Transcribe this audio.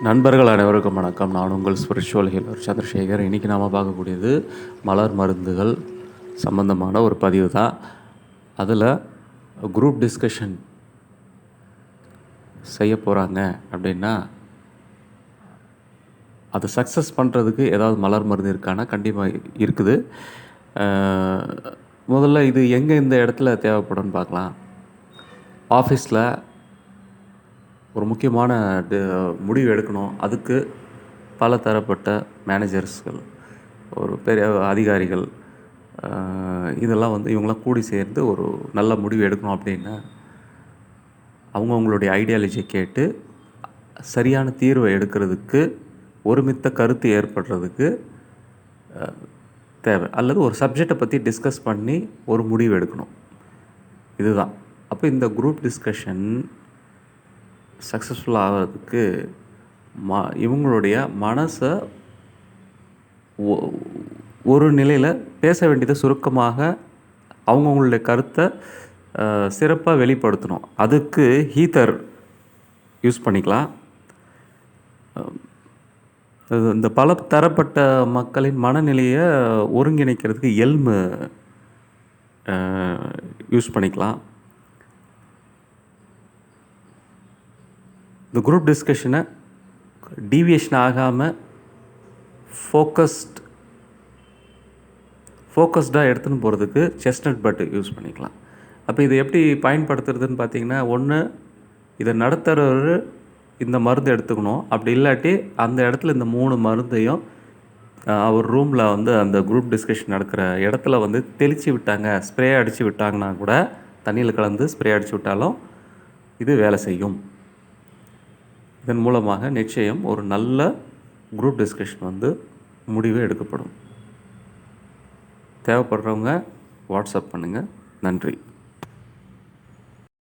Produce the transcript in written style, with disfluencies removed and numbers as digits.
நண்பர்கள் அனைவருக்கும் வணக்கம். நான் உங்கள் ஸ்பிரிச்சுவல் ஹீலர் சந்திரசேகர். இன்றைக்கி நாம் பார்க்கக்கூடியது மலர் மருந்துகள் சம்மந்தமான ஒரு பதிவு தான். அதில் குரூப் டிஸ்கஷன் செய்ய போகிறாங்க அப்படின்னா அது சக்ஸஸ் பண்ணுறதுக்கு ஏதாவது மலர் மருந்து இருக்கான்னா கண்டிப்பாக இருக்குது. முதல்ல இது எங்கே இந்த இடத்துல தேவைப்படும்னு பார்க்கலாம். ஆஃபீஸில் ஒரு முக்கியமான முடிவு எடுக்கணும். அதுக்கு பல தரப்பட்ட மேனேஜர்ஸ்கள், ஒரு பெரிய அதிகாரிகள், இதெல்லாம் இவங்களாம் கூடி சேர்ந்து ஒரு நல்ல முடிவு எடுக்கணும் அப்படின்னா அவங்கவுங்களுடைய ஐடியாலஜியை கேட்டு சரியான தீர்வை எடுக்கிறதுக்கு, ஒருமித்த கருத்து ஏற்படுறதுக்கு தேவை. அல்லது ஒரு சப்ஜெக்டை பற்றி டிஸ்கஸ் பண்ணி ஒரு முடிவு எடுக்கணும். இதுதான். அப்போ இந்த குரூப் டிஸ்கஷன் சக்ஸஸ்ஃபுல் ஆகிறதுக்கு இவங்களுடைய மனசை ஒரு நிலையில் பேச வேண்டியதை சுருக்கமாக அவங்கவுங்களுடைய கருத்தை சிறப்பாக வெளிப்படுத்தணும். அதுக்கு ஹீட்டர் யூஸ் பண்ணிக்கலாம். இந்த பல தரப்பட்ட மக்களின் மனநிலையை ஒருங்கிணைக்கிறதுக்கு எல்மு யூஸ் பண்ணிக்கலாம். இந்த குரூப் டிஸ்கஷனை டீவியேஷன் ஆகாமல் ஃபோக்கஸ்டாக எடுத்துன்னு போகிறதுக்கு செஸ்ட்நட் பட் யூஸ் பண்ணிக்கலாம். அப்போ இதை எப்படி பயன்படுத்துறதுன்னு பார்த்தீங்கன்னா, ஒன்று இதை நடத்துகிறவர் இந்த மருந்து எடுத்துக்கணும். அப்படி இல்லாட்டி அந்த இடத்துல இந்த 3 மருந்தையும் அவர் ரூமில் அந்த குரூப் டிஸ்கஷன் நடக்கிற இடத்துல தெளித்து விட்டாங்க, ஸ்ப்ரே அடித்து விட்டாங்கன்னா கூட, தண்ணியில் கலந்து ஸ்ப்ரே அடித்து விட்டாலும் இது வேலை செய்யும். இதன் மூலமாக நிச்சயம் ஒரு நல்ல குரூப் டிஸ்கஷன் முடிவு எடுக்கப்படும். தேவைப்படுறவங்க வாட்ஸ்அப் பண்ணுங்கள். நன்றி.